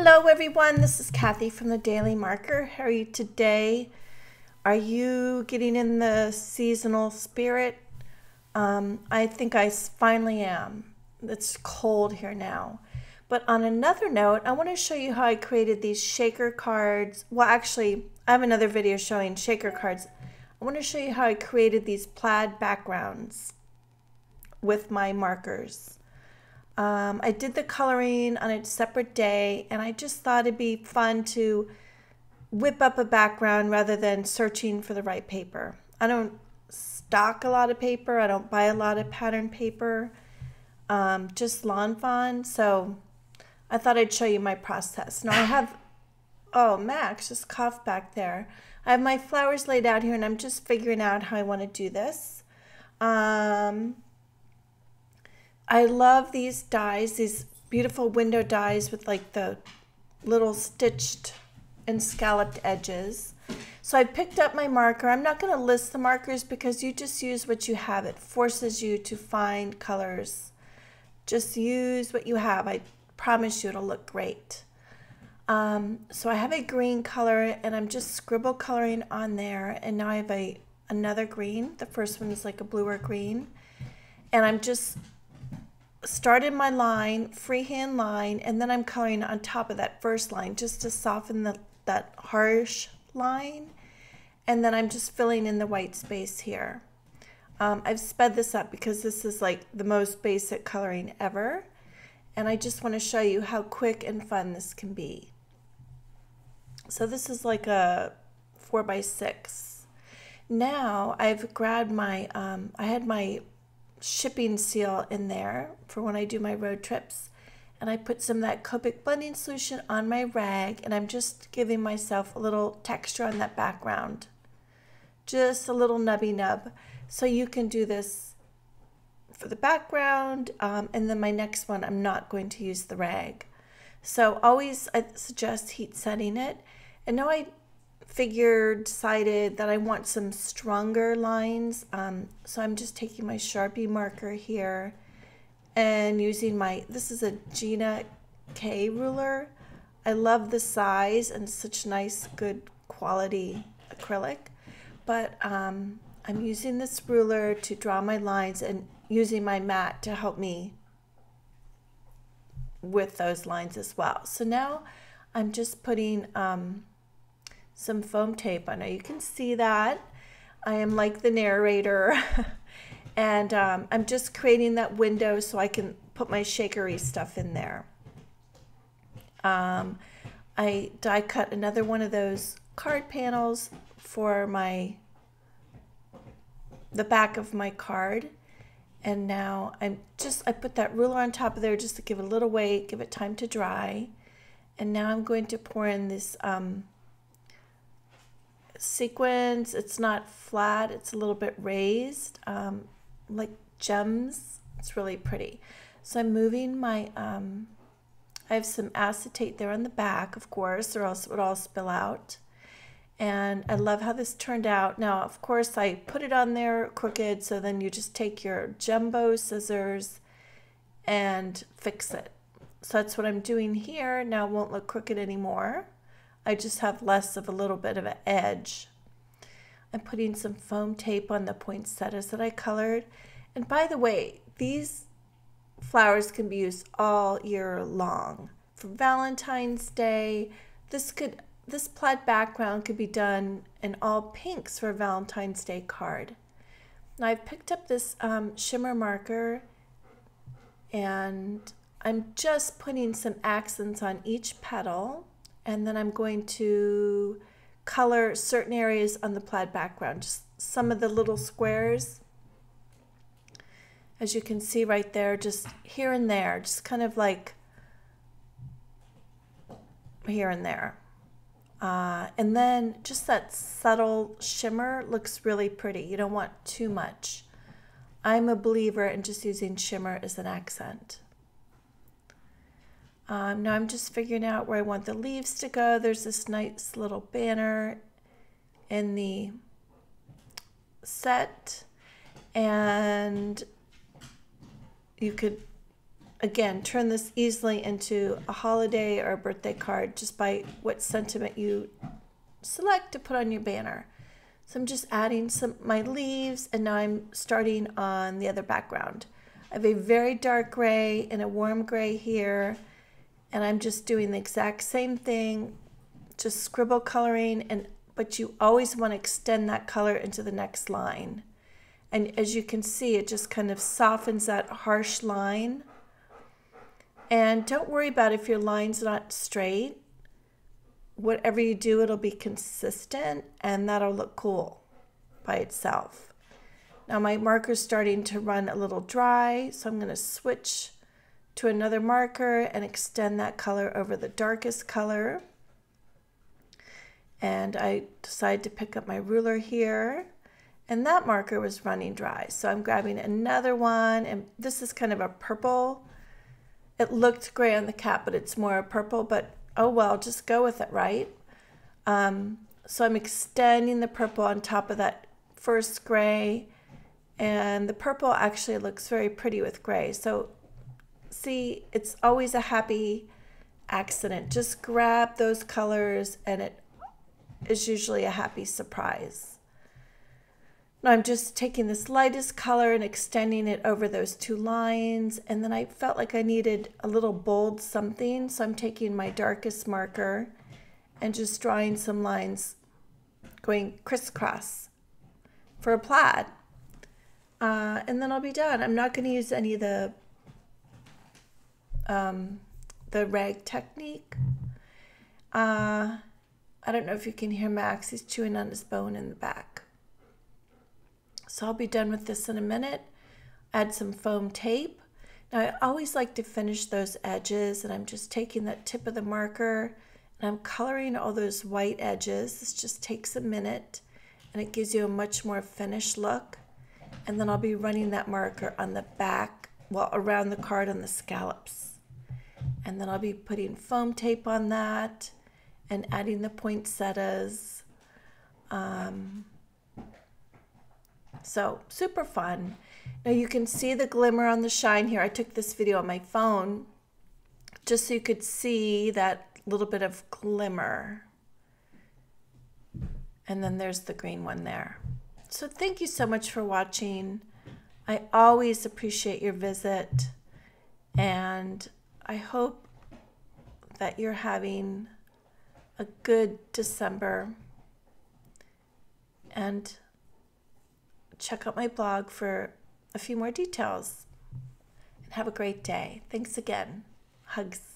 Hello everyone, this is Kathy from the Daily Marker. How are you today? Are you getting in the seasonal spirit? I think I finally am. It's cold here now. But on another note, I want to show you how I created these shaker cards. Well, actually, I have another video showing shaker cards. I want to show you how I created these plaid backgrounds with my markers. I did the coloring on a separate day, and I just thought it'd be fun to whip up a background rather than searching for the right paper. I don't stock a lot of paper. I don't buy a lot of pattern paper, just lawn fawn. So I thought I'd show you my process. Now I have, oh, Max just coughed back there. I have my flowers laid out here, and I'm just figuring out how I want to do this. I love these dies, these beautiful window dies with like the little stitched and scalloped edges. So I picked up my marker. I'm not going to list the markers because you just use what you have. It forces you to find colors. Just use what you have. I promise you it'll look great. So I have a green color, and I'm just scribble coloring on there. And now I have another green. The first one is like a bluer green. And I'm just started my line, freehand line, and then I'm coloring on top of that first line just to soften that harsh line. And then I'm just filling in the white space here. I've sped this up because this is like the most basic coloring ever. And I just want to show you how quick and fun this can be. So this is like a 4x6. Now I've grabbed my, I had my shipping seal in there for when I do my road trips, and I put some of that Copic blending solution on my rag, and I'm just giving myself a little texture on that background, just a little nubby nub. So you can do this for the background, and then my next one I'm not going to use the rag. So always I suggest heat setting it. And now I decided that I want some stronger lines, so I'm just taking my Sharpie marker here and using this is a Neenah K ruler. I love the size and such nice good quality acrylic, but I'm using this ruler to draw my lines and using my mat to help me with those lines as well. So now I'm just putting some foam tape on it. You can see that I am like the narrator and I'm just creating that window so I can put my shakery stuff in there. I die cut another one of those card panels for the back of my card, and now I put that ruler on top of there just to give it a little weight, give it time to dry. And now I'm going to pour in this Sequins. It's not flat, it's a little bit raised, like gems. It's really pretty. So I'm moving my I have some acetate there on the back, of course, or else it would all spill out. And I love how this turned out. Now, of course, I put it on there crooked, so then you just take your jumbo scissors and fix it. So that's what I'm doing here. Now it won't look crooked anymore. I just have less of a little bit of an edge. I'm putting some foam tape on the poinsettias that I colored. And by the way, these flowers can be used all year long. For Valentine's Day, this plaid background could be done in all pinks for a Valentine's Day card. Now I've picked up this shimmer marker, and I'm just putting some accents on each petal. And then I'm going to color certain areas on the plaid background, just some of the little squares. As you can see right there, just here and there, just kind of like here and there. And then just that subtle shimmer looks really pretty. You don't want too much. I'm a believer in just using shimmer as an accent. Now I'm just figuring out where I want the leaves to go. There's this nice little banner in the set, and you could again, turn this easily into a holiday or a birthday card just by what sentiment you select to put on your banner. So I'm just adding my leaves, and now I'm starting on the other background. I have a very dark gray and a warm gray here, and I'm just doing the exact same thing, just scribble coloring, but you always want to extend that color into the next line. And as you can see, it just kind of softens that harsh line. And don't worry about if your line's not straight. Whatever you do, it'll be consistent, and that'll look cool by itself. Now my marker's starting to run a little dry, so I'm going to switch to another marker and extend that color over the darkest color. And I decided to pick up my ruler here, and that marker was running dry. So I'm grabbing another one, and this is kind of a purple. It looked gray on the cap, but it's more a purple, but oh well, just go with it, right? So I'm extending the purple on top of that first gray, and the purple actually looks very pretty with gray. So see, it's always a happy accident. Just grab those colors and it is usually a happy surprise. Now I'm just taking this lightest color and extending it over those two lines, and then I felt like I needed a little bold something, so I'm taking my darkest marker and just drawing some lines going crisscross for a plaid. And then I'll be done. I'm not going to use any of the rag technique. I don't know if you can hear Max. He's chewing on his bone in the back. So I'll be done with this in a minute. Add some foam tape. Now I always like to finish those edges, and I'm just taking that tip of the marker and I'm coloring all those white edges. This just takes a minute and it gives you a much more finished look. And then I'll be running that marker on the back, well, around the card on the scallops. And then I'll be putting foam tape on that and adding the poinsettias. So super fun. Now you can see the glimmer on the shine here. I took this video on my phone just so you could see that little bit of glimmer. And then there's the green one there. So thank you so much for watching. I always appreciate your visit, and I hope that you're having a good December. And check out my blog for a few more details. And have a great day. Thanks again. Hugs.